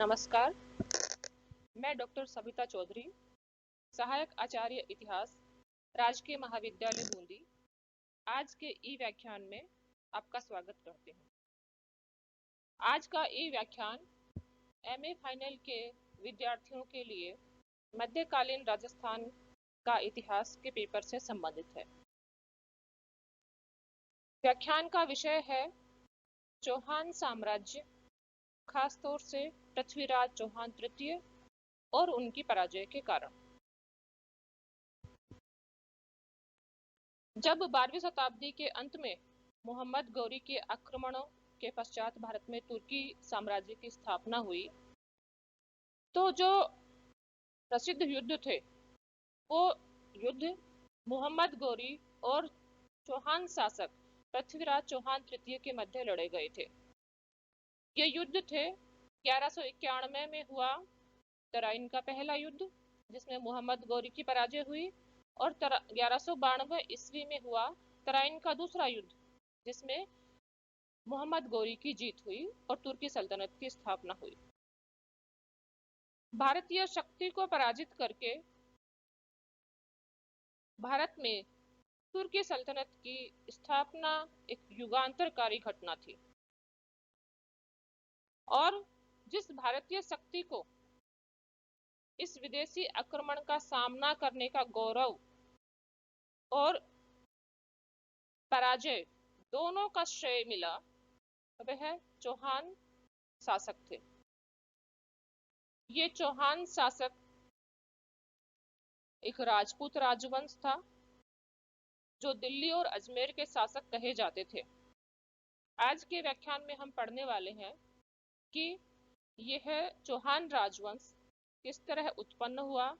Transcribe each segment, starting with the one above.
नमस्कार। मैं डॉक्टर सविता चौधरी, सहायक आचार्य इतिहास, राजकीय महाविद्यालय बूंदी, आज के ई व्याख्यान में आपका स्वागत करती हूँ। आज का ई व्याख्यान एमए फाइनल के विद्यार्थियों के लिए मध्यकालीन राजस्थान का इतिहास के पेपर से संबंधित है। व्याख्यान का विषय है चौहान साम्राज्य, खासतौर से पृथ्वीराज चौहान तृतीय और उनकी पराजय के कारण। जब 12वीं शताब्दी के अंत में मोहम्मद गौरी के आक्रमणों के पश्चात भारत में तुर्की साम्राज्य की स्थापना हुई, तो जो प्रसिद्ध युद्ध थे वो युद्ध मोहम्मद गौरी और चौहान शासक पृथ्वीराज चौहान तृतीय के मध्य लड़े गए थे। ये युद्ध थे 1191 में हुआ तराइन का पहला युद्ध, जिसमें मोहम्मद गौरी की पराजय हुई, और 1192 ईस्वी में हुआ तराइन का दूसरा युद्ध, जिसमें मोहम्मद गौरी की जीत हुई और तुर्की सल्तनत की स्थापना हुई। भारतीय शक्ति को पराजित करके भारत में तुर्की सल्तनत की स्थापना एक युगांतरकारी घटना थी, और जिस भारतीय शक्ति को इस विदेशी आक्रमण का सामना करने का गौरव और पराजय दोनों का श्रेय मिला, वह चौहान शासक थे। ये चौहान शासक एक राजपूत राजवंश था जो दिल्ली और अजमेर के शासक कहे जाते थे। आज के व्याख्यान में हम पढ़ने वाले हैं कि यह चौहान राजवंश किस तरह उत्पन्न हुआ,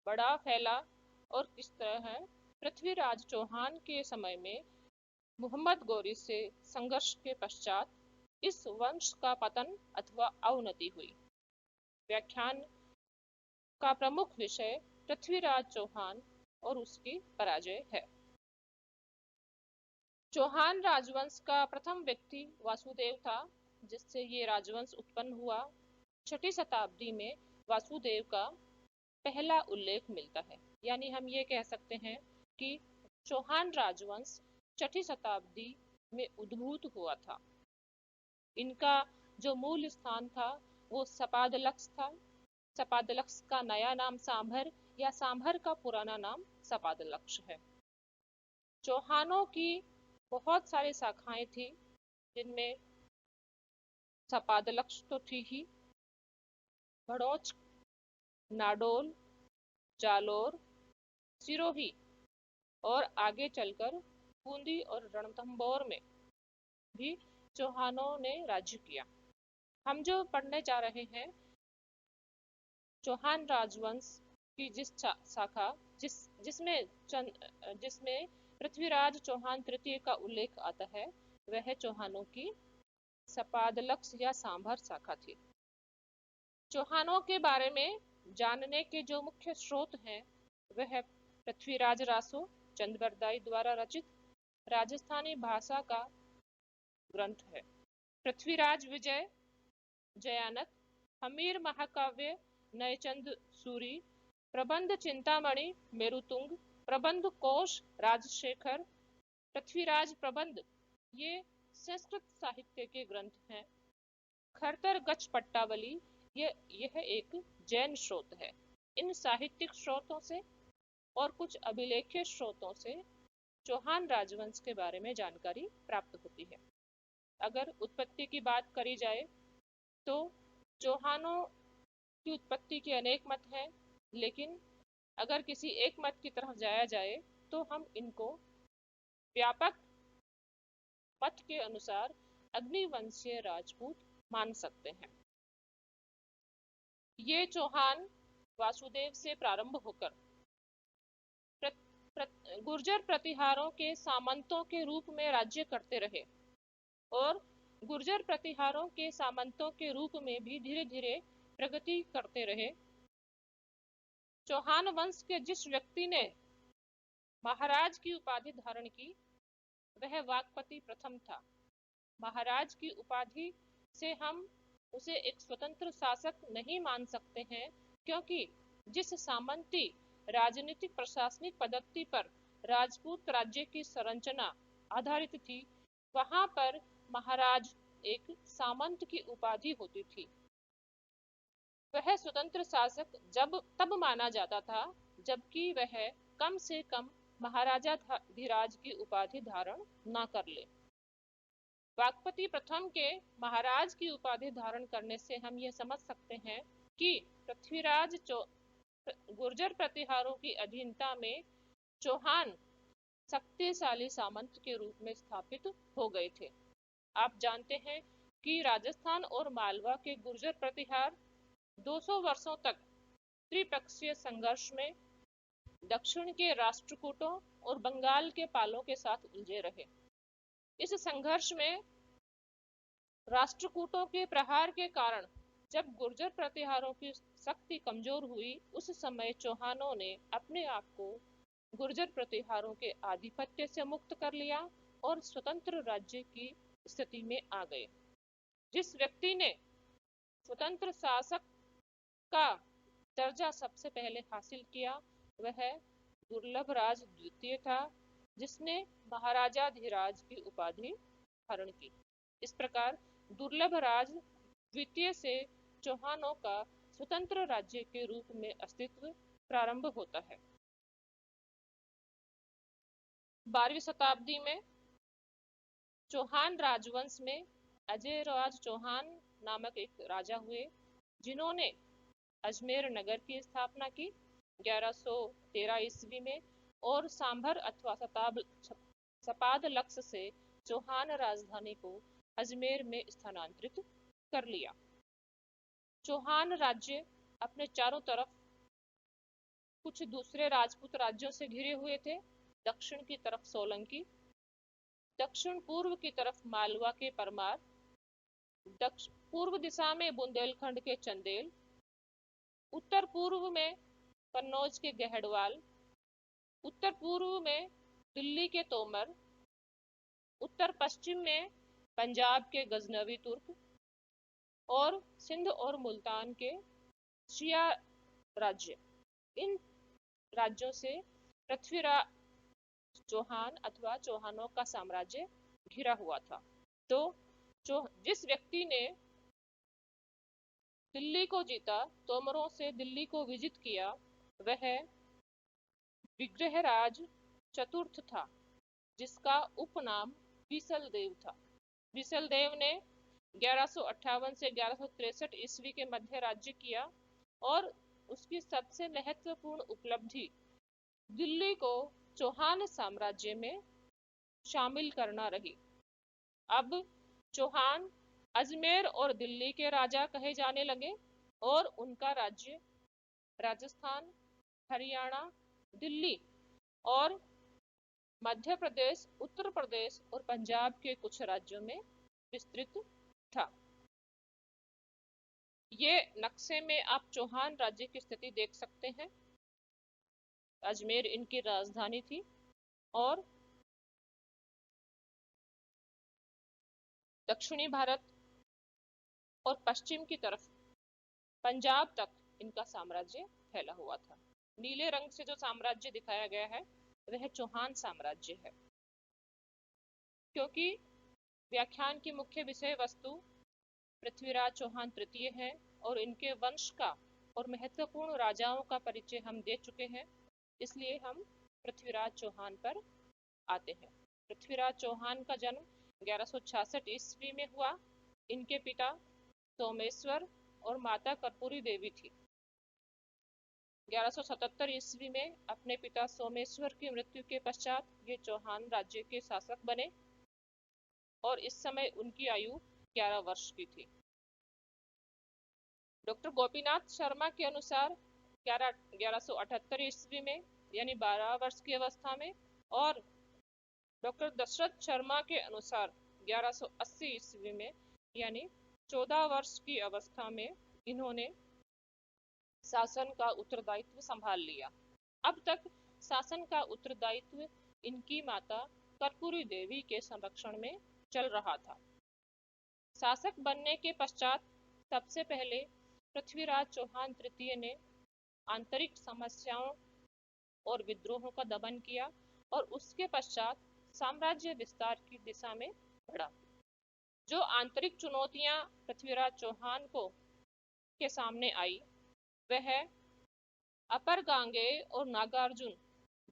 बड़ा फैला, और किस तरह पृथ्वीराज चौहान के समय में मोहम्मद गौरी से संघर्ष के पश्चात इस वंश का पतन अथवा अवनति हुई। व्याख्यान का प्रमुख विषय पृथ्वीराज चौहान और उसकी पराजय है। चौहान राजवंश का प्रथम व्यक्ति वासुदेव था, जिससे ये राजवंश उत्पन्न हुआ। 6ठी शताब्दी में वासुदेव का पहला उल्लेख मिलता है, यानी हम ये कह सकते हैं कि चौहान राजवंश 6ठी शताब्दी में उद्भूत हुआ था। इनका जो मूल स्थान था वो सपादलक्स था। सपादलक्स का नया नाम सांभर या सांभर का पुराना नाम सपादलक्स है। चौहानों की बहुत सारी शाखाएं थी, जिनमें सपादलक्स तो थी ही, भड़ौच, नाडोल, जालोर, सिरोही और आगे चलकर बूंदी और रणथंभौर में भी चौहानों ने राज्य किया। हम जो पढ़ने जा रहे हैं चौहान राजवंश की जिस शाखा जिसमें पृथ्वीराज चौहान तृतीय का उल्लेख आता है, वह चौहानों की सपादलक्स या सांभर शाखा थी। चौहानों के बारे में जानने के जो मुख्य स्रोत हैं वह पृथ्वीराज रासो चंदबरदाई द्वारा रचित राजस्थानी भाषा का ग्रंथ है। पृथ्वीराज विजय जयानक, हमीर महाकाव्य नयचंद सूरी, प्रबंध चिंतामणि मेरुतुंग, प्रबंध कोश राजशेखर, पृथ्वीराज प्रबंध, ये संस्कृत साहित्य के ग्रंथ हैं। खरतर गच्छ पट्टावली यह एक जैन स्रोत है। इन साहित्यिक स्रोतों से और कुछ अभिलेख्य स्रोतों से चौहान राजवंश के बारे में जानकारी प्राप्त होती है। अगर उत्पत्ति की बात करी जाए तो चौहानों की उत्पत्ति के अनेक मत हैं, लेकिन अगर किसी एक मत की तरफ जाया जाए तो हम इनको व्यापक मत के अनुसार अग्निवंशीय राजपूत मान सकते हैं। ये चौहान वासुदेव से प्रारंभ होकर गुर्जर प्रतिहारों के सामंतों के रूप में राज्य करते रहे, और गुर्जर प्रतिहारों के सामंतों के रूप में भी धीरे धीरे प्रगति करते रहे। चौहान वंश के जिस व्यक्ति ने महाराज की उपाधि धारण की वह वाकपति प्रथम था। महाराज की उपाधि से हम उसे एक स्वतंत्र शासक नहीं मान सकते हैं, क्योंकि जिस सामंती राजनीतिक प्रशासनिक पद्धति पर राजपूत राज्य की संरचना आधारित थी, वहां पर महाराज एक सामंत की उपाधि होती थी। वह स्वतंत्र शासक तब माना जाता था जबकि वह कम से कम महाराजा धीराज की उपाधि धारण न कर ले। वाकपति प्रथम के महाराज की उपाधि धारण करने से हम यह समझ सकते हैं कि पृथ्वीराज गुर्जर प्रतिहारों की अधीनता में चौहान शक्तिशाली सामंत के रूप में स्थापित हो गए थे। आप जानते हैं कि राजस्थान और मालवा के गुर्जर प्रतिहार 200 वर्षों तक त्रिपक्षीय संघर्ष में दक्षिण के राष्ट्रकूटों और बंगाल के पालों के साथ उलझे रहे। इस संघर्ष में राष्ट्रकूटों के प्रहार के कारण जब गुर्जर प्रतिहारों की शक्ति कमजोर हुई, उस समय चौहानों ने अपने आप को गुर्जर प्रतिहारों के आधिपत्य से मुक्त कर लिया और स्वतंत्र राज्य की स्थिति में आ गए। जिस व्यक्ति ने स्वतंत्र शासक का दर्जा सबसे पहले हासिल किया, वह दुर्लभराज द्वितीय था, जिसने महाराजा धीराज की उपाधि धारण की। इस प्रकार दुर्लभराज द्वितीय से चौहानों का स्वतंत्र राज्य के रूप में अस्तित्व प्रारंभ होता है। 12वीं शताब्दी में चौहान राजवंश में अजयराज चौहान नामक एक राजा हुए, जिन्होंने अजमेर नगर की स्थापना की 1113 ईस्वी में और सांभर अथवा सपादलक्स से चौहान राजधानी को अजमेर में स्थानांतरित कर लिया। चौहान राज्य अपने चारों तरफ कुछ दूसरे राजपूत राज्यों से घिरे हुए थे। दक्षिण की तरफ सोलंकी, दक्षिण पूर्व की तरफ मालवा के परमार, पूर्व दिशा में बुंदेलखंड के चंदेल, उत्तर पूर्व में कन्नौज के गहडवाल, उत्तर पूर्व में दिल्ली के तोमर, उत्तर पश्चिम में पंजाब के गजनवी तुर्क और सिंध और मुल्तान के शिया राज्य। इन राज्यों से पृथ्वीराज चौहान अथवा चौहानों का साम्राज्य घिरा हुआ था। तो जिस व्यक्ति ने दिल्ली को जीता, तोमरों से दिल्ली को विजित किया, वह विग्रहराज चतुर्थ था, जिसका उपनाम बीसलदेव था। बीसलदेव ने 1158 से 1163 ईस्वी के मध्य राज्य किया और उसकी सबसे महत्वपूर्ण उपलब्धि दिल्ली को चौहान साम्राज्य में शामिल करना रही। अब चौहान अजमेर और दिल्ली के राजा कहे जाने लगे और उनका राज्य राजस्थान, हरियाणा, दिल्ली और मध्य प्रदेश, उत्तर प्रदेश और पंजाब के कुछ राज्यों में विस्तृत था। ये नक्शे में आप चौहान राज्य की स्थिति देख सकते हैं। अजमेर इनकी राजधानी थी और दक्षिणी भारत और पश्चिम की तरफ पंजाब तक इनका साम्राज्य फैला हुआ था। नीले रंग से जो साम्राज्य दिखाया गया है वह चौहान साम्राज्य है। क्योंकि व्याख्यान की मुख्य विषय वस्तु पृथ्वीराज चौहान तृतीय है और इनके वंश का और महत्वपूर्ण राजाओं का परिचय हम दे चुके हैं, इसलिए हम पृथ्वीराज चौहान पर आते हैं। पृथ्वीराज चौहान का जन्म 1166 ईस्वी में हुआ। इनके पिता सोमेश्वर और माता कर्पूरी देवी थी। 1177 ईस्वी में अपने पिता सोमेश्वर की मृत्यु के पश्चात ये चौहान राज्य के शासक बने और इस समय उनकी आयु 11 वर्ष की थी। डॉक्टर गोपीनाथ शर्मा के अनुसार 1178 ईस्वी में यानी 12 वर्ष की अवस्था में और डॉक्टर दशरथ शर्मा के अनुसार 1180 ईस्वी में यानी 14 वर्ष की अवस्था में इन्होंने शासन का उत्तरदायित्व संभाल लिया। अब तक शासन का उत्तरदायित्व इनकी माता कर्पूरी देवी के संरक्षण में चल रहा था। शासक बनने के पश्चात सबसे पहले पृथ्वीराज चौहान तृतीय ने आंतरिक समस्याओं और विद्रोहों का दमन किया और उसके पश्चात साम्राज्य विस्तार की दिशा में बढ़ा। जो आंतरिक चुनौतियां पृथ्वीराज चौहान को के सामने आई वह अपर गांगेय और नागार्जुन,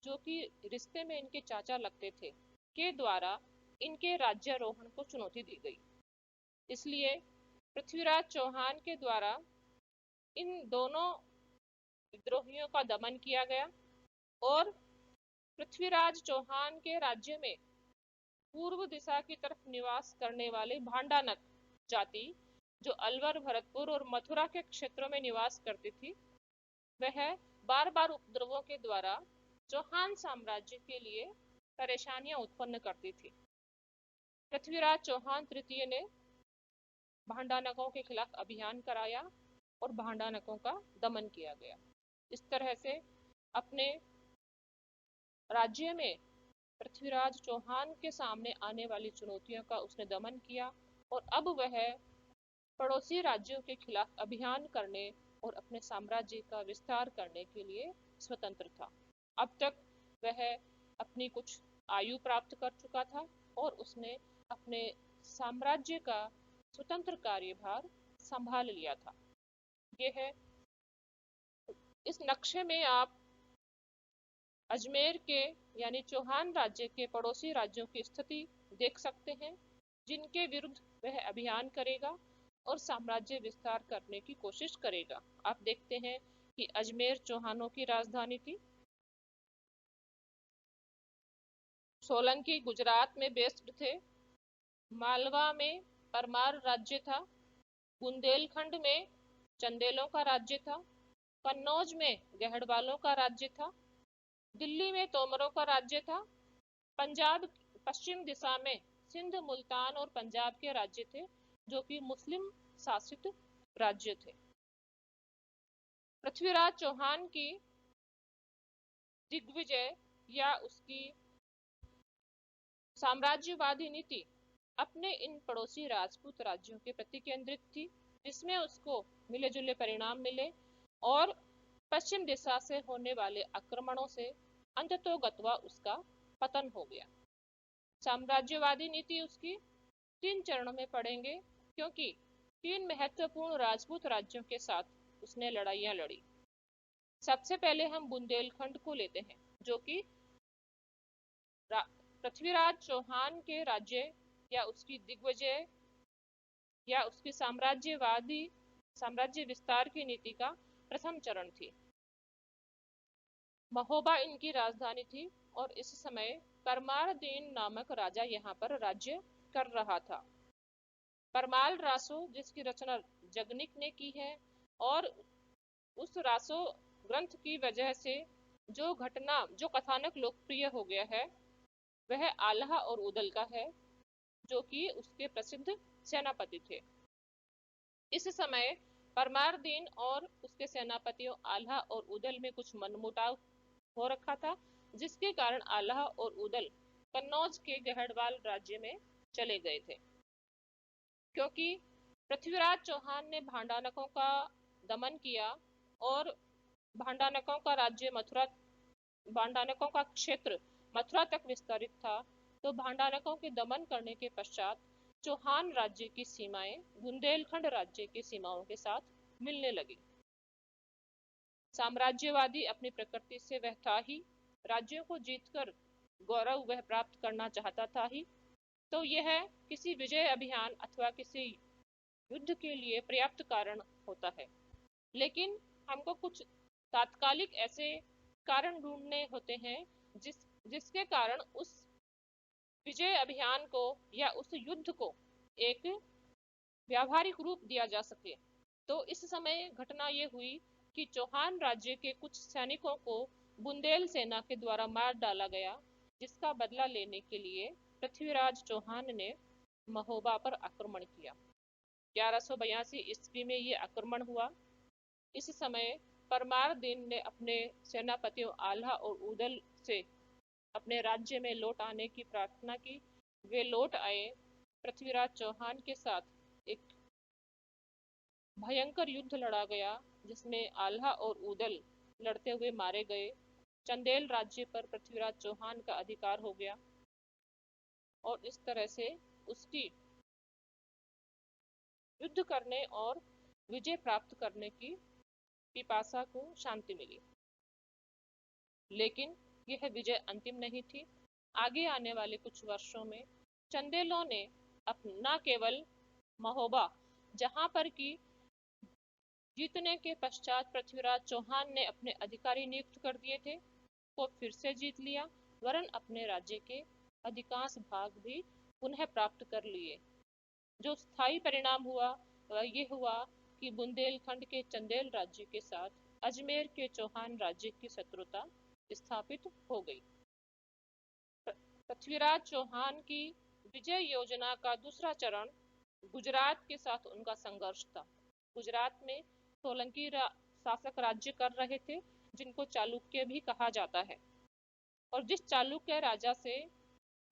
जो कि रिश्ते में इनके चाचा लगते थे, के द्वारा इनके राज्यारोहण को चुनौती दी गई। इसलिए पृथ्वीराज चौहान के द्वारा इन दोनों विद्रोहियों का दमन किया गया और पृथ्वीराज चौहान के राज्य में पूर्व दिशा की तरफ निवास करने वाले भांडानक जाति, जो अलवर, भरतपुर और मथुरा के क्षेत्रों में निवास करती थी, वह बार बार उपद्रवों के द्वारा चौहान साम्राज्य के लिए परेशानियां उत्पन्न करती थी। पृथ्वीराज चौहान तृतीय ने भांडानकों के खिलाफ अभियान कराया और भांडानकों का दमन किया गया। इस तरह से अपने राज्य में पृथ्वीराज चौहान के सामने आने वाली चुनौतियों का उसने दमन किया और अब वह पड़ोसी राज्यों के खिलाफ अभियान करने और अपने साम्राज्य का विस्तार करने के लिए स्वतंत्र था। अब तक वह अपनी कुछ आयु प्राप्त कर चुका था और उसने अपने साम्राज्य का स्वतंत्र कार्यभार संभाल लिया था। यह है, इस नक्शे में आप अजमेर के यानी चौहान राज्य के पड़ोसी राज्यों की स्थिति देख सकते हैं, जिनके विरुद्ध वह अभियान करेगा और साम्राज्य विस्तार करने की कोशिश करेगा। आप देखते हैं कि अजमेर चौहानों की राजधानी थी। सोलंकी गुजरात में बेस्ड थे। मालवा में परमार राज्य था। बुंदेलखंड में चंदेलों का राज्य था। कन्नौज में गहड़वालों का राज्य था। दिल्ली में तोमरों का राज्य था। पंजाब पश्चिम दिशा में सिंध, मुल्तान और पंजाब के राज्य थे, जो कि मुस्लिम शासित राज्य थे। पृथ्वीराज चौहान की दिग्विजय या उसकी साम्राज्यवादी नीति अपने इन पड़ोसी राजपूत राज्यों के प्रति केंद्रित थी, जिसमें उसको मिले जुले परिणाम मिले और पश्चिम दिशा से होने वाले आक्रमणों से अंततोगत्वा उसका पतन हो गया। साम्राज्यवादी नीति उसकी 3 चरणों में पड़ेंगे, क्योंकि 3 महत्वपूर्ण राजपूत राज्यों के साथ उसने लड़ाइयां लड़ी। सबसे पहले हम बुंदेलखंड को लेते हैं, जो कि पृथ्वीराज चौहान के राज्य या उसकी दिग्विजय या उसकी साम्राज्य विस्तार की नीति का प्रथम चरण थी। महोबा इनकी राजधानी थी और इस समय परमार दीन नामक राजा यहाँ पर राज्य कर रहा था। परमाल रासो, जिसकी रचना जगनिक ने की है, और उस रासो ग्रंथ की वजह से जो कथानक लोकप्रिय हो गया है वह आल्हा और उदल का है, जो कि उसके प्रसिद्ध सेनापति थे। इस समय परमार दीन और उसके सेनापतियों आल्हा और उदल में कुछ मनमुटाव हो रखा था, जिसके कारण आल्हा और उदल कन्नौज के गहड़वाल राज्य में चले गए थे। क्योंकि पृथ्वीराज चौहान ने भांडानकों का दमन किया और भांडानकों का क्षेत्र मथुरा तक विस्तारित था, तो भांडानकों के दमन करने के पश्चात चौहान राज्य की सीमाएं बुंदेलखंड राज्य की सीमाओं के साथ मिलने लगी। साम्राज्यवादी अपनी प्रकृति से वह था ही, राज्यों को जीतकर गौरव वह प्राप्त करना चाहता था ही, तो यह किसी विजय अभियान अथवा किसी युद्ध के लिए पर्याप्त कारण होता है। लेकिन हमको कुछ तात्कालिक ऐसे कारण ढूंढने होते हैं जिसके कारण उस विजय अभियान को या उस युद्ध को एक व्यावहारिक रूप दिया जा सके। तो इस समय घटना ये हुई कि चौहान राज्य के कुछ सैनिकों को बुंदेल सेना के द्वारा मार डाला गया, जिसका बदला लेने के लिए पृथ्वीराज चौहान ने महोबा पर आक्रमण किया। 1182 ईस्वी में ये आक्रमण हुआ। इस समय परमार दीन ने अपने सेनापतियों आल्हा और उदल से अपने राज्य में लौट आने की प्रार्थना की। वे लौट आए। पृथ्वीराज चौहान के साथ एक भयंकर युद्ध लड़ा गया, जिसमें आल्हा और ऊदल लड़ते हुए मारे गए। चंदेल राज्य पर पृथ्वीराज चौहान का अधिकार हो गया और इस तरह से उसकी युद्ध करने और विजय प्राप्त करने की पिपासा को शांति मिली। लेकिन यह विजय अंतिम नहीं थी। आगे आने वाले कुछ वर्षों में चंदेलों ने न केवल महोबा, जहां पर की जीतने के पश्चात पृथ्वीराज चौहान ने अपने अधिकारी नियुक्त कर दिए थे, को फिर से जीत लिया, वरन अपने राज्य के अधिकांश भाग भी पुनः प्राप्त कर लिए। जो स्थायी परिणाम हुआ वह ये हुआ कि बुंदेलखंड के चंदेल राज्य के साथ अजमेर के चौहान राज्य की शत्रुता स्थापित हो गई। पृथ्वीराज चौहान की विजय योजना का दूसरा चरण गुजरात के साथ उनका संघर्ष था। गुजरात में सोलंकी शासक राज्य कर रहे थे, जिनको चालुक्य भी कहा जाता है, और जिस चालुक्य राजा से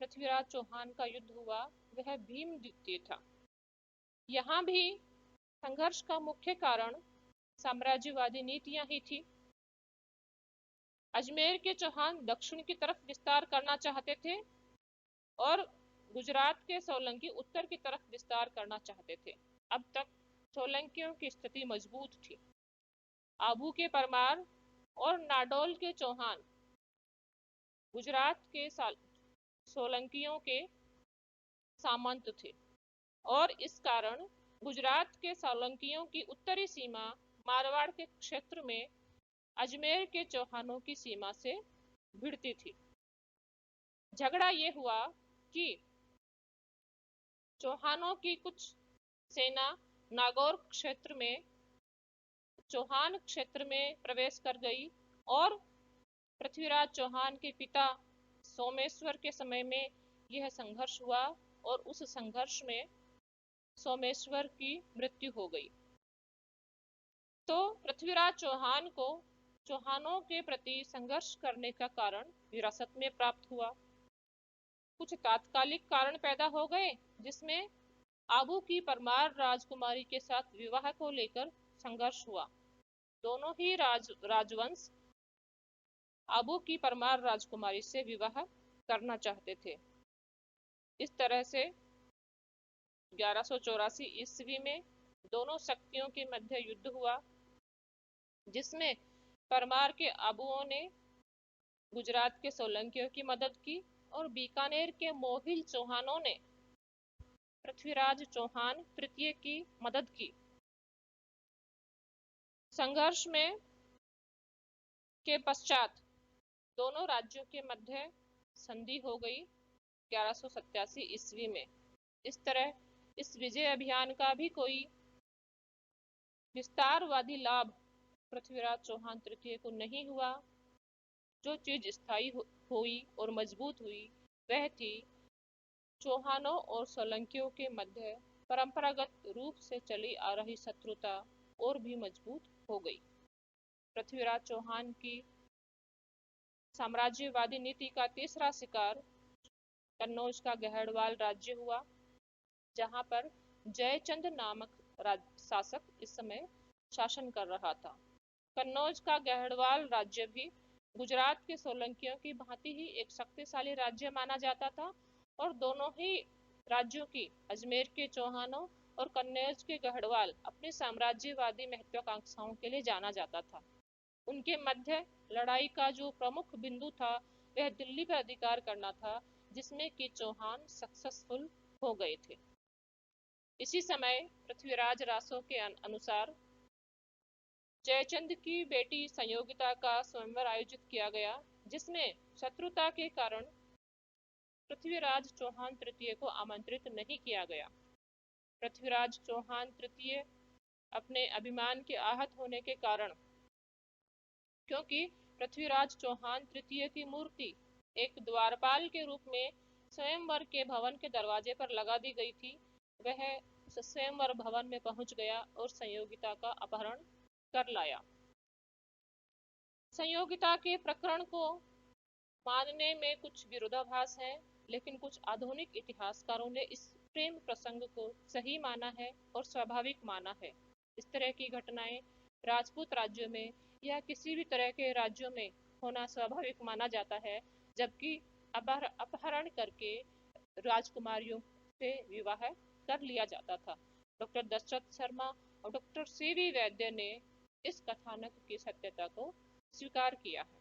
पृथ्वीराज चौहान का युद्ध हुआ वह भीम द्वितीय था। यहाँ भी संघर्ष का मुख्य कारण साम्राज्यवादी नीतियां ही थी। अजमेर के चौहान दक्षिण की तरफ विस्तार करना चाहते थे और गुजरात के सोलंकी उत्तर की तरफ विस्तार करना चाहते थे। अब तक सोलंकियों की स्थिति मजबूत थी। आबू के परमार और नाडोल के चौहान गुजरात के सोलंकियों के सामंत थे और इस कारण गुजरात के सोलंकियों की उत्तरी सीमा मारवाड़ के क्षेत्र में अजमेर के चौहानों की सीमा से भिड़ती थी। झगड़ा ये हुआ कि चौहानों की कुछ सेना नागौर क्षेत्र में चौहान क्षेत्र में प्रवेश कर गई और पृथ्वीराज चौहान के पिता सोमेश्वर के समय में यह संघर्ष हुआ और उस संघर्ष में सोमेश्वर की मृत्यु हो गई। तो पृथ्वीराज चौहान को चौहानों के प्रति संघर्ष करने का कारण विरासत में प्राप्त हुआ। कुछ तात्कालिक कारण पैदा हो गए, जिसमें आबू की परमार राजकुमारी के साथ विवाह को लेकर संघर्ष हुआ। दोनों ही राजवंश आबू की परमार राजकुमारी से विवाह करना चाहते थे। इस तरह से 1184 ईस्वी में दोनों शक्तियों के मध्य युद्ध हुआ, जिसमें परमार के आबुओं ने गुजरात के सोलंकियों की मदद की और बीकानेर के मोहिल चौहानों ने पृथ्वीराज चौहान तृतीय की मदद की। संघर्ष में के पश्चात दोनों राज्यों के मध्य संधि हो गई 1187 ईस्वी में। इस तरह इस विजय अभियान का भी कोई विस्तारवादी लाभ पृथ्वीराज चौहान तृतीय को नहीं हुआ। जो चीज स्थायी हुई और मजबूत हुई वह थी चौहानों और सोलंकियों के मध्य परंपरागत रूप से चली आ रही शत्रुता और भी मजबूत हो गई। पृथ्वीराज चौहान की साम्राज्यवादी नीति का तीसरा शिकार कन्नौज का गहड़वाल राज्य हुआ, जहां पर जयचंद नामक शासक इस समय शासन कर रहा था। कन्नौज का गहड़वाल राज्य भी गुजरात के सोलंकियों की भांति ही एक शक्तिशाली राज्य माना जाता था और दोनों ही राज्यों की अजमेर के चौहानों और कन्नौज के गहड़वाल अपनी साम्राज्यवादी महत्वाकांक्षाओं के लिए जाना जाता था। उनके मध्य लड़ाई का जो प्रमुख बिंदु था वह दिल्ली पर अधिकार करना था, जिसमें कि चौहान सक्सेसफुल हो गए थे। इसी समय पृथ्वीराज रासो के अनुसार जयचंद की बेटी संयोगिता का स्वयंवर आयोजित किया गया, जिसमें शत्रुता के कारण पृथ्वीराज चौहान तृतीय को आमंत्रित नहीं किया गया। पृथ्वीराज चौहान तृतीय अपने अभिमान के आहत होने के कारण, क्योंकि पृथ्वीराज चौहान तृतीय की मूर्ति एक द्वारपाल के रूप में स्वयंवर के भवन के दरवाजे पर लगा दी गई थी, वह उस स्वयंवर भवन में पहुंच गया और संयोगिता का अपहरण कर लाया। संयोगिता के प्रकरण को मानने में कुछ विरोधाभास है, लेकिन कुछ आधुनिक इतिहासकारों ने इस प्रेम प्रसंग को सही माना है और स्वाभाविक माना है। इस तरह की घटनाएं राजपूत राज्यों में या किसी भी तरह के राज्यों में होना स्वाभाविक माना जाता है, जबकि अपहरण करके राजकुमारियों से विवाह कर लिया जाता था। डॉक्टर दशरथ शर्मा और डॉक्टर सीवी वैद्य ने इस कथानक की सत्यता को स्वीकार किया है।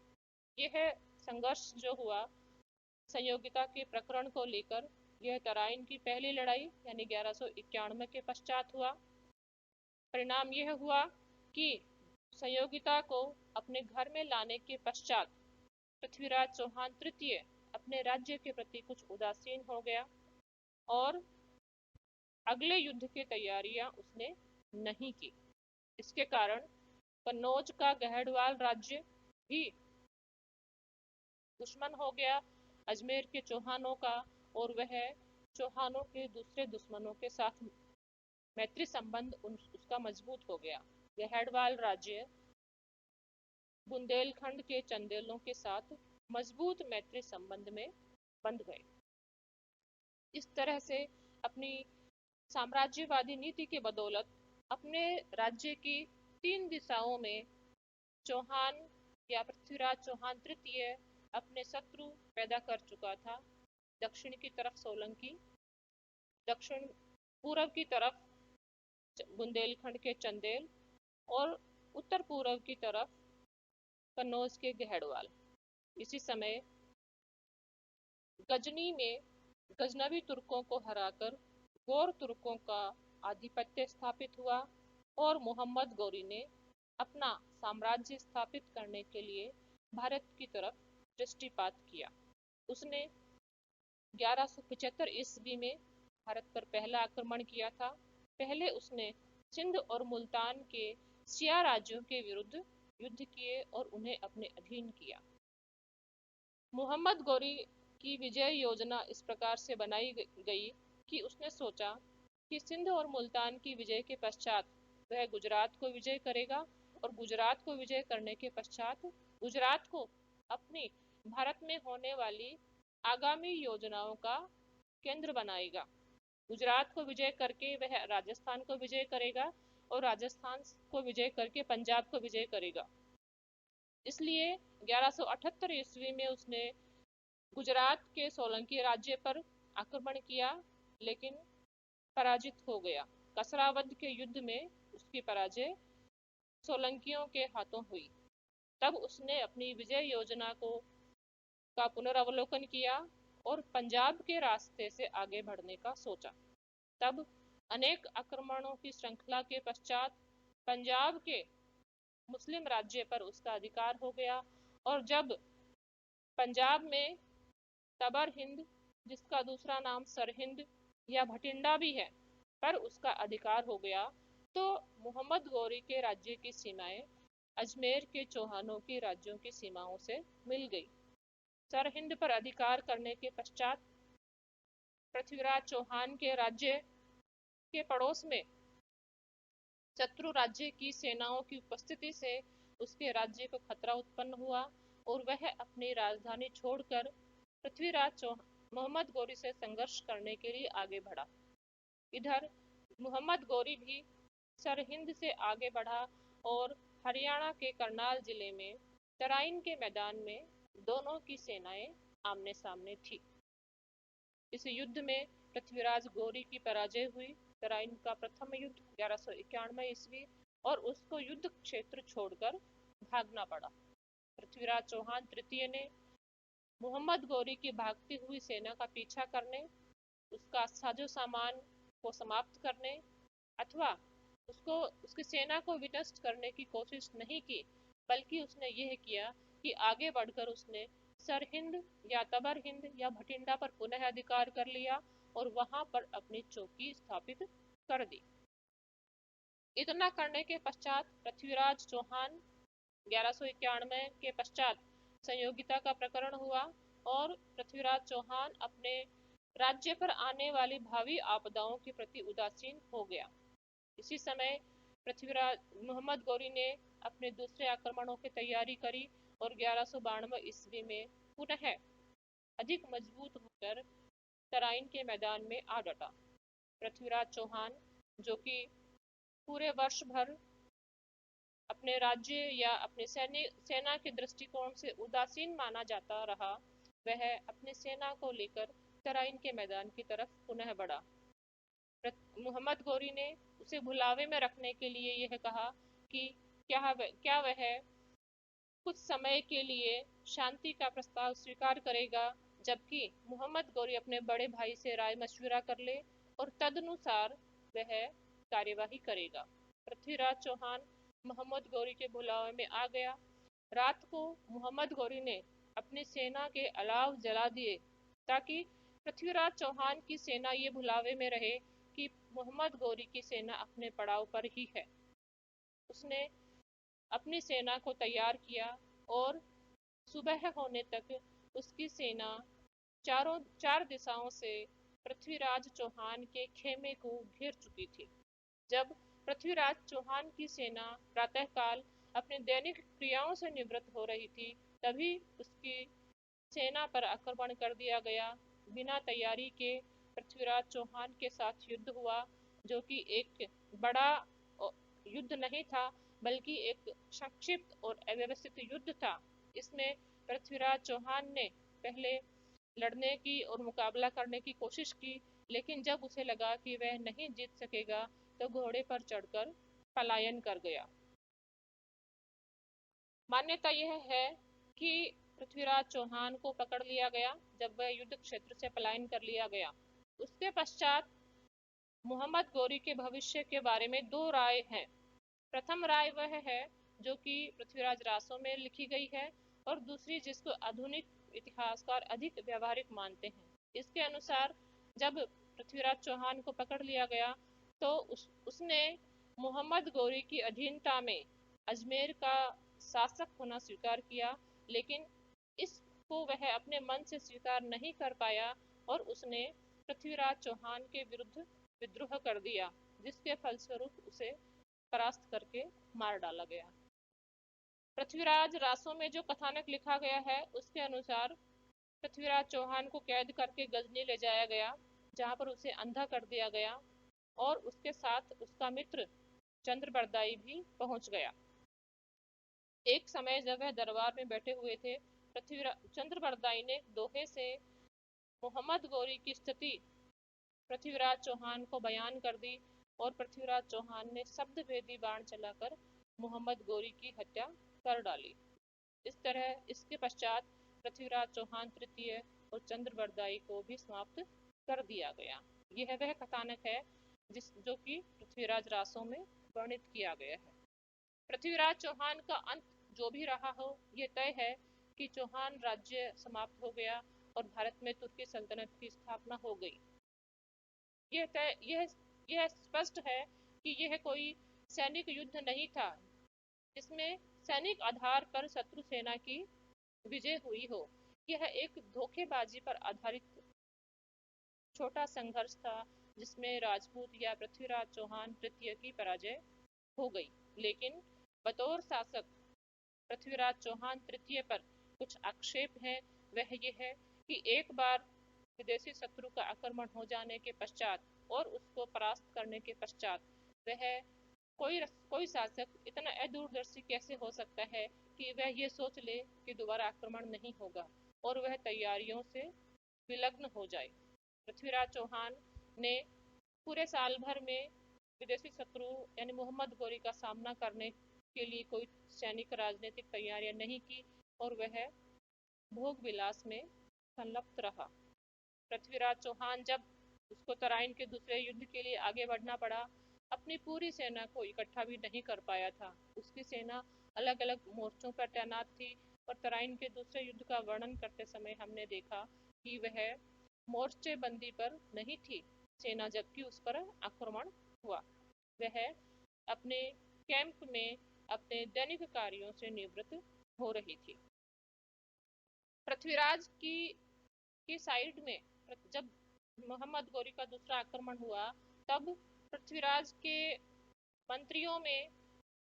यह संघर्ष जो हुआ संयोगिता के प्रकरण को लेकर, यह तराइन की पहली लड़ाई यानी 1191 के पश्चात हुआ। परिणाम यह हुआ कि संयोगिता को अपने घर में लाने के पश्चात पृथ्वीराज चौहान तृतीय अपने राज्य के प्रति कुछ उदासीन हो गया और अगले युद्ध की तैयारियां उसने नहीं की। इसके कारण कन्नौज का गहड़वाल राज्य भी दुश्मन हो गया अजमेर के चौहानों का, और वह चौहानों के दूसरे दुश्मनों के साथ मैत्री संबंध उसका मजबूत हो गया। गहड़वाल राज्य बुंदेलखंड के चंदेलों के साथ मजबूत मैत्री संबंध में बंध गए। इस तरह से अपनी साम्राज्यवादी नीति के बदौलत अपने राज्य की 3 दिशाओं में चौहान या पृथ्वीराज चौहान तृतीय अपने शत्रु पैदा कर चुका था। दक्षिण की तरफ सोलंकी, दक्षिण पूर्व की तरफ बुंदेलखंड के चंदेल और उत्तर पूर्व की तरफ कन्नौज के गहड़वाल। इसी समय गजनी में गजनवी तुर्कों को हराकर गौर तुर्कों का आधिपत्य स्थापित हुआ और मोहम्मद गौरी ने अपना साम्राज्य स्थापित करने के लिए भारत की तरफ दृष्टिपात किया। उसने 1175 ईस्वी में भारत पर पहला आक्रमण किया था। पहले उसने सिंध और मुल्तान के शिया राज्यों के विरुद्ध युद्ध किए और उन्हें अपने अधीन किया। मोहम्मद गौरी की विजय योजना इस प्रकार से बनाई गई कि उसने सोचा कि सिंध और मुल्तान की विजय के पश्चात वह गुजरात को विजय करेगा और गुजरात को विजय करने के पश्चात गुजरात को अपनी भारत में होने वाली आगामी योजनाओं का केंद्र बनाएगा। गुजरात को विजय करके वह राजस्थान को विजय करेगा और राजस्थान को विजय करके पंजाब को विजय करेगा। इसलिए 1178 ईस्वी में उसने गुजरात के सोलंकी राज्य पर आक्रमण किया, लेकिन पराजित हो गया। कसरावद के युद्ध में उसकी पराजय सोलंकियों के हाथों हुई। तब उसने अपनी विजय योजना का पुनरावलोकन किया और पंजाब के रास्ते से आगे बढ़ने का सोचा। तब अनेक आक्रमणों की श्रृंखला के पश्चात पंजाब के मुस्लिम राज्य पर उसका अधिकार हो गया, और जब पंजाब में तबर हिंद, जिसका दूसरा नाम सरहिंद या भटिंडा भी है, पर उसका अधिकार हो गया, तो मोहम्मद गौरी के राज्य की सीमाएं अजमेर के चौहानों के राज्यों की सीमाओं से मिल गई। सरहिंद पर अधिकार करने के पश्चात पृथ्वीराज चौहान के राज्य के पड़ोस में शत्रु राज्य की सेनाओं की उपस्थिति से उसके राज्य को खतरा उत्पन्न हुआ और वह अपनी राजधानी छोड़कर पृथ्वीराज मोहम्मद गौरी से संघर्ष करने के लिए आगे बढ़ा। इधर मोहम्मद गौरी भी सरहिंद से आगे बढ़ा और हरियाणा के करनाल जिले में तराइन के मैदान में दोनों की सेनाएं आमने सामने थी। इस युद्ध में पृथ्वीराज गौरी की पराजय हुई। तराइन का प्रथम युद्ध 1191 ईस्वी, और उसको युद्ध क्षेत्र छोड़कर भागना पड़ा। पृथ्वीराज चौहान तृतीय ने मोहम्मद गौरी की भागती हुई सेना का पीछा करने, उसका साजो सामान को समाप्त करने अथवा उसकी सेना को विनष्ट करने की कोशिश नहीं की, बल्कि उसने यह किया कि आगे बढ़कर उसने सरहिंद या तबर हिंद या भटिंडा पर पुनः अधिकार कर लिया और वहां पर अपनी चौकी स्थापित कर दी। इतना करने के पश्चात पृथ्वीराज चौहान 1191 के पश्चात संयोगिता का प्रकरण हुआ और पृथ्वीराज चौहान अपने राज्य पर आने वाली भावी आपदाओं के प्रति उदासीन हो गया। इसी समय पृथ्वीराज मोहम्मद गौरी ने अपने दूसरे आक्रमणों की तैयारी करी और 1192 ईस्वी में पुनः अधिक मजबूत होकर तराइन के मैदान में आ डटा। पृथ्वीराज चौहान, जो कि पूरे वर्ष भर अपने राज्य या अपने सेना के दृष्टिकोण से उदासीन माना जाता रहा, वह अपनी सेना को लेकर तराइन के मैदान की तरफ पुनः बढ़ा। मोहम्मद गोरी ने उसे भुलावे में रखने के लिए यह कहा कि क्या वह कुछ समय के लिए शांति का प्रस्ताव स्वीकार करेगा, जबकि मोहम्मद गोरी अपने बड़े भाई से राय मशविरा कर ले और तदनुसार वह कार्यवाही करेगा। पृथ्वीराज चौहान मोहम्मद गोरी के बुलावे में आ गया। रात को मोहम्मद गोरी ने अपनी सेना के अलाव जला दिए ताकि पृथ्वीराज चौहान की सेना ये भुलावे में रहे कि मोहम्मद गोरी की सेना अपने पड़ाव पर ही है। उसने अपनी सेना को तैयार किया और सुबह होने तक उसकी सेना चार दिशाओं से पृथ्वीराज चौहान के खेमे को घेर चुकी थी। जब पृथ्वीराज चौहान की सेना प्रातःकाल अपनी दैनिक क्रियाओं से निवृत्त हो रही थी, तभी उसकी सेना पर आक्रमण कर दिया गया। बिना तैयारी के पृथ्वीराज चौहान के साथ युद्ध हुआ, जो कि एक बड़ा युद्ध नहीं था, बल्कि एक संक्षिप्त और अव्यवस्थित युद्ध था। इसमें पृथ्वीराज चौहान ने पहले लड़ने की और मुकाबला करने की कोशिश की, लेकिन जब उसे लगा कि वह नहीं जीत सकेगा तो घोड़े पर चढ़कर पलायन कर गया। मान्यता यह है कि पृथ्वीराज चौहान को पकड़ लिया गया जब वह युद्ध क्षेत्र से पलायन कर लिया गया। उसके पश्चात मोहम्मद गोरी के भविष्य के बारे में दो राय हैं। प्रथम राय वह है जो कि पृथ्वीराज रासों में लिखी गई है, और दूसरी जिसको आधुनिक इतिहासकार अधिक व्यावहारिक मानते हैं। इसके अनुसार जब पृथ्वीराज चौहान को पकड़ लिया गया तो उसने मोहम्मद गोरी की अधीनता में अजमेर का शासक होना स्वीकार किया, लेकिन इसको वह अपने मन से स्वीकार नहीं कर पाया और उसने पृथ्वीराज चौहान के विरुद्ध विद्रोह कर दिया, जिसके फलस्वरूप उसे परास्त करके मार डाला गया। पृथ्वीराज रासों में जो कथानक लिखा गया है उसके अनुसार पृथ्वीराज चौहान को कैद करके गजनी ले जाया गया, जहां पर उसे अंधा कर दिया गया और उसके साथ उसका मित्र चंद्रबरदाई भी पहुंच गया। एक समय जब वह दरबार में बैठे हुए थे, चंद्रबरदाई ने दोहे से मोहम्मद गोरी की स्थिति पृथ्वीराज चौहान को बयान कर दी और पृथ्वीराज चौहान ने शब्द भेदी बाण चलाकर मोहम्मद गोरी की हत्या कर डाली। इस तरह इसके पश्चात पृथ्वीराज चौहान तृतीय और चंद्रबरदाई को भी समाप्त कर दिया गया। यह वह कथानक है जो कि पृथ्वीराज रासों में वर्णित किया गया है। पृथ्वीराज चौहान का अंत जो भी रहा हो, यह तय है कि चौहान राज्य समाप्त हो गया और भारत में तुर्की सल्तनत की स्थापना हो गई। यह स्पष्ट है कि यह कोई सैनिक युद्ध नहीं था जिसमें सैनिक आधार पर शत्रु सेना की विजय हुई हो। यह एक धोखेबाजी पर आधारित छोटा संघर्ष था जिसमें राजपूत या पृथ्वीराज चौहान तृतीय की पराजय हो गई। लेकिन बतौर शासक पृथ्वीराज चौहान तृतीय पर कुछ आक्षेप हैं। वह यह है कि एक बार विदेशी शत्रु का आक्रमण हो जाने के पश्चात और उसको परास्त करने के पश्चात वह कोई शासक इतना अदूरदर्शी कैसे हो सकता है कि वह ये सोच ले कि दोबारा आक्रमण नहीं होगा और वह तैयारियों से विलग्न हो जाए। पृथ्वीराज चौहान ने पूरे साल भर में विदेशी शत्रु यानी मोहम्मद गोरी का सामना करने के लिए कोई सैनिक राजनीतिक तैयारियां नहीं की और वह भोग विलास में संलग्न रहा। पृथ्वीराज चौहान जब उसको तराइन के दूसरे युद्ध के लिए आगे बढ़ना पड़ा, अपनी पूरी सेना को इकट्ठा भी नहीं कर पाया था। उसकी सेना अलग अलग मोर्चों पर तैनात थी और तराइन के दूसरे युद्ध का वर्णन करते समय हमने देखा कि वह मोर्चेबंदी पर नहीं थी सेना, जबकि उस पर आक्रमण हुआ। वह अपने कैंप में अपने दैनिक कार्यों से निवृत्त हो रही थी। पृथ्वीराज की साइड में जब मोहम्मद गोरी का दूसरा आक्रमण हुआ, तब पृथ्वीराज के मंत्रियों में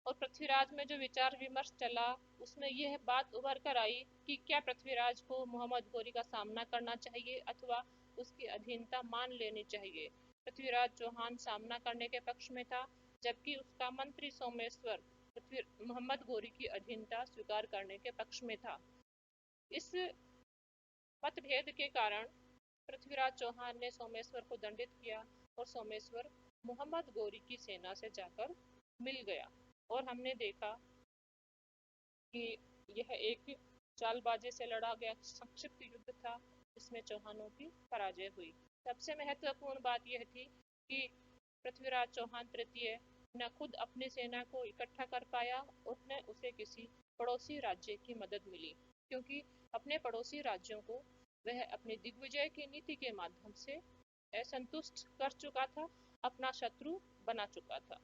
और पृथ्वीराज में जो विचार विमर्श चला, उसमें यह बात उभर कर आई कि क्या पृथ्वीराज को मोहम्मद गोरी का सामना करना चाहिए अथवा उसकी अधीनता मान लेनी चाहिए। पृथ्वीराज चौहान सामना करने के पक्ष में था जबकि उसका मंत्री सोमेश्वर मोहम्मद गोरी की अधीनता स्वीकार करने के पक्ष में था। इस मतभेद के कारण पृथ्वीराज चौहान ने सोमेश्वर को दंडित किया और सोमेश्वर मोहम्मद गोरी की सेना से जाकर मिल गया और हमने देखा कि यह एक चालबाजी से लड़ा गया संक्षिप्त युद्ध था जिसमें चौहानों की पराजय हुई। सबसे महत्वपूर्ण बात यह थी कि पृथ्वीराज चौहान तृतीय न खुद अपनी सेना को इकट्ठा कर पाया और न उसे किसी पड़ोसी राज्य की मदद मिली, क्योंकि अपने पड़ोसी राज्यों को वह अपनी दिग्विजय की नीति के माध्यम से असंतुष्ट कर चुका था, अपना शत्रु बना चुका था।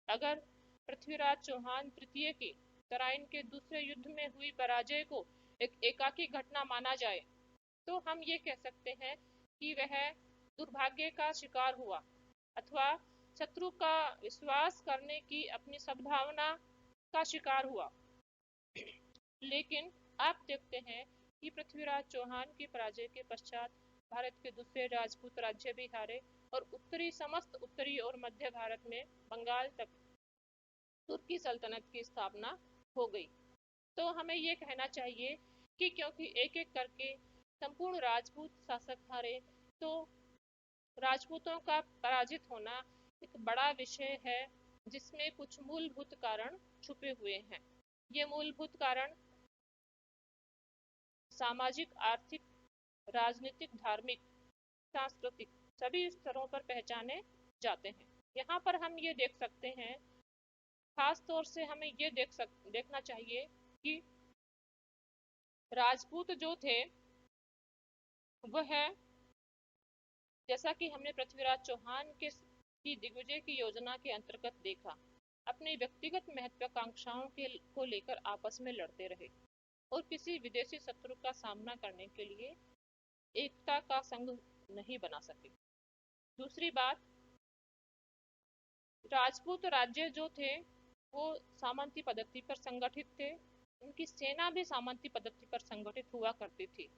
अगर पृथ्वीराज चौहान तृतीय की तराइन के दूसरे युद्ध में हुई पराजय को एक एकाकी घटना माना जाए तो हम ये कह सकते हैं कि वह दुर्भाग्य का शिकार हुआ अथवा शत्रु का विश्वास करने की अपनी सद्भावना का शिकार हुआ। लेकिन आप देखते हैं कि पृथ्वीराज चौहान की पराजय के पश्चात भारत के दूसरे राजपूत राज्य भी हारे और समस्त उत्तरी और मध्य भारत में बंगाल तक तुर्की सल्तनत की स्थापना हो गई। तो हमें ये कहना चाहिए कि क्योंकि एक एक करके संपूर्ण राजपूत शासक हारे, तो राजपूतों का पराजित होना एक बड़ा विषय है जिसमें कुछ मूलभूत कारण छुपे हुए हैं। ये मूलभूत कारण सामाजिक, आर्थिक, राजनीतिक, धार्मिक, सांस्कृतिक सभी स्तरों पर पहचाने जाते हैं। यहाँ पर हम ये देख सकते हैं, खास तौर से हमें ये देखना चाहिए कि राजपूत जो थे वह, जैसा कि हमने पृथ्वीराज चौहान की दिग्विजय की योजना के अंतर्गत देखा, अपनी व्यक्तिगत महत्वाकांक्षाओं को लेकर आपस में लड़ते रहे और किसी विदेशी शत्रु का सामना करने के लिए एकता का संघ नहीं बना सके। दूसरी बात, राजपूत राज्य जो थे वो सामंती पद्धति पर संगठित थे, उनकी सेना भी सामंती पद्धति पर संगठित हुआ करती थी।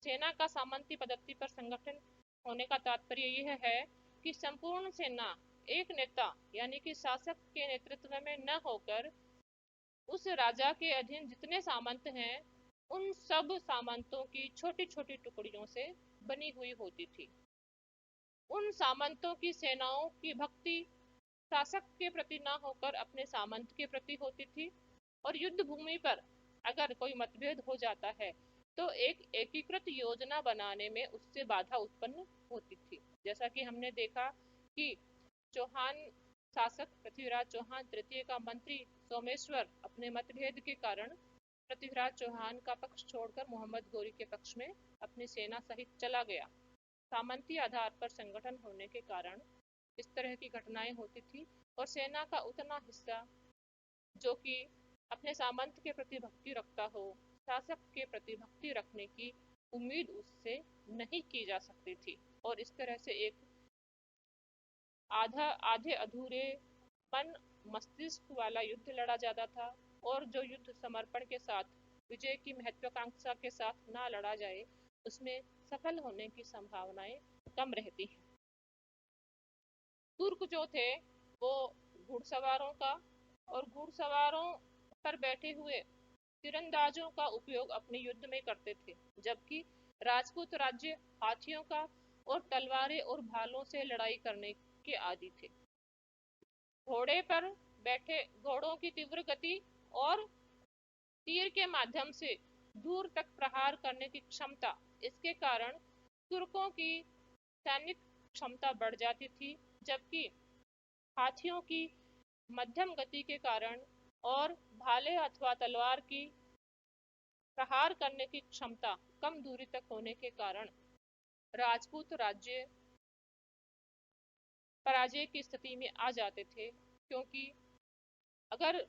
सेना का सामंती पद्धति पर संगठन होने का तात्पर्य यह है कि संपूर्ण सेना एक नेता यानी कि शासक के नेतृत्व में न होकर उस राजा के अधीन जितने सामंत हैं उन सब सामंतों की छोटी छोटी टुकड़ियों से बनी हुई होती थी। उन सामंतों की सेनाओं की भक्ति शासक के प्रति न होकर अपने सामंत के प्रति होती थी और युद्ध भूमि पर अगर कोई मतभेद हो जाता है तो एक एकीकृत योजना बनाने में उससे बाधा उत्पन्न होती थी। जैसा कि हमने देखा कि चौहान शासक पृथ्वीराज चौहान तृतीय का मंत्री सोमेश्वर अपने मतभेद के कारण पृथ्वीराज चौहान का पक्ष छोड़कर मोहम्मद गोरी के पक्ष में अपनी सेना सहित चला गया। सामंती आधार पर संगठन होने के कारण इस तरह की घटनाएं होती थी और सेना का उतना हिस्सा जो कि अपने सामंत के प्रति भक्ति रखता हो, शासक के प्रति भक्ति रखने की उम्मीद उससे नहीं की जा सकती थी और इस तरह से एक आधे अधूरे मन मस्तिष्क वाला युद्ध लड़ा जाता था और जो युद्ध समर्पण के साथ, विजय की महत्वाकांक्षा के साथ ना लड़ा जाए उसमें सफल होने की संभावनाएं कम रहती हैं। तुर्क जो थे वो घुड़सवारों का और घुड़सवारों पर बैठे हुए तीरंदाजों का उपयोग अपने युद्ध में करते थे, जबकि राजपूत राज्य हाथियों का और तलवारें और भालों से लड़ाई करने के आदी थे। घोड़े पर बैठे घोड़ों की तीव्र गति और तीर के माध्यम से दूर तक प्रहार करने की क्षमता, इसके कारण तुर्कों की सैनिक क्षमता बढ़ जाती थी, जबकि हाथियों की मध्यम गति के कारण और भाले अथवा तलवार की प्रहार करने की क्षमता कम दूरी तक होने के कारण राजपूत राज्य पराजय की स्थिति में आ जाते थे, क्योंकि अगर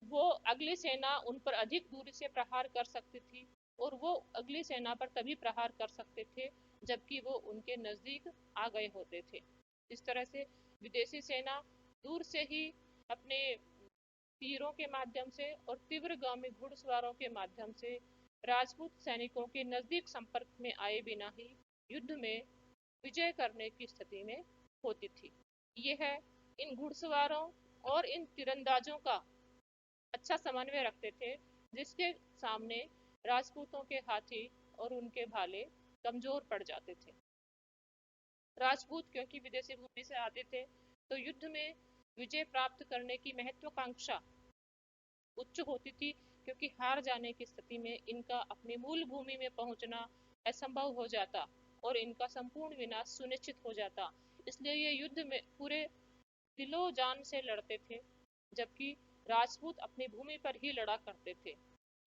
वो अगली सेना उन पर अधिक दूरी से प्रहार कर सकती थी और वो अगली सेना पर तभी प्रहार कर सकते थे जबकि वो उनके नजदीक आ गए होते थे। इस तरह से विदेशी सेना दूर से ही अपने तीरों के माध्यम से और तीव्रगामी घुड़सवारों के माध्यम से राजपूत सैनिकों के नजदीक संपर्क में आए बिना ही युद्ध में विजय करने की स्थिति में होती थी। यह इन घुड़सवारों और इन तीरंदाजों का अच्छा समन्वय रखते थे, जिसके सामने राजपूतों के हाथी और उनके भाले कमजोर पड़ जाते थे। राजपूत क्योंकि विदेशी भूमि से आते थे, तो युद्ध में विजय प्राप्त करने की महत्वाकांक्षा उच्च होती थी, क्योंकि हार जाने की स्थिति में इनका अपनी मूल भूमि में पहुंचना असंभव हो जाता और इनका संपूर्ण विनाश सुनिश्चित हो जाता। इसलिए ये युद्ध में पूरे दिलो जान से लड़ते थे, जबकि राजपूत अपनी भूमि पर ही लड़ा करते थे।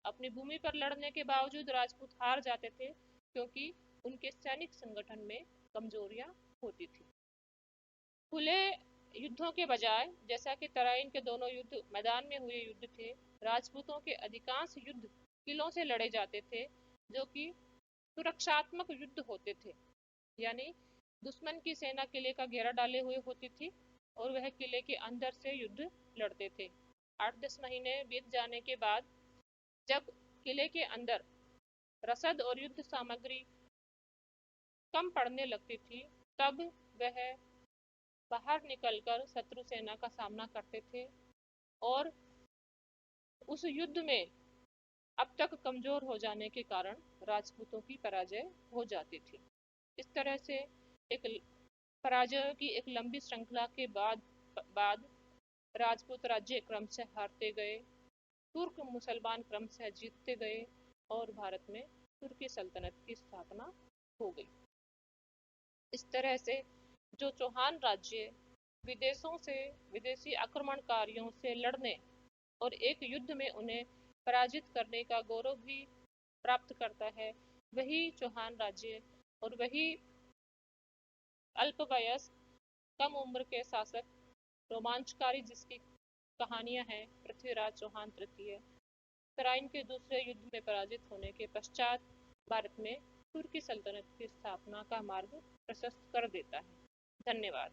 अपनी भूमि पर लड़ने के बावजूद राजपूत हार जाते थे, क्योंकि उनके सैनिक संगठन में कमजोरियां होती थी। खुले युद्धों के बजाय, जैसा कि तराइन के दोनों युद्ध मैदान में हुए युद्ध थे, राजपूतों के अधिकांश युद्ध किलों से लड़े जाते थे, जो कि सुरक्षात्मक युद्ध होते थे। यानी दुश्मन की सेना किले का घेरा डाले हुए होती थी और वह किले के अंदर से युद्ध लड़ते थे। 8-10 महीने बीत जाने के बाद जब किले के अंदर रसद और युद्ध सामग्री कम पड़ने लगती थी, तब वह बाहर निकलकर शत्रु सेना का सामना करते थे और उस युद्ध में अब तक कमजोर हो जाने के कारण राजपूतों की पराजय हो जाती थी। इस तरह से एक पराजय की एक लंबी श्रृंखला के बाद राजपूत राज्य क्रमशः हारते गए, तुर्क मुसलमान क्रमशः जीतते गए और भारत में तुर्की सल्तनत की स्थापना हो गई। इस तरह से जो चौहान राज्य विदेशों से, विदेशी आक्रमणकारियों से लड़ने और एक युद्ध में उन्हें पराजित करने का गौरव भी प्राप्त करता है, वही चौहान राज्य और वही अल्पवयस्क कम उम्र के शासक, रोमांचकारी जिसकी कहानियां हैं, पृथ्वीराज चौहान तृतीय तराइन के दूसरे युद्ध में पराजित होने के पश्चात भारत में तुर्की सल्तनत की स्थापना का मार्ग प्रशस्त कर देता है। धन्यवाद।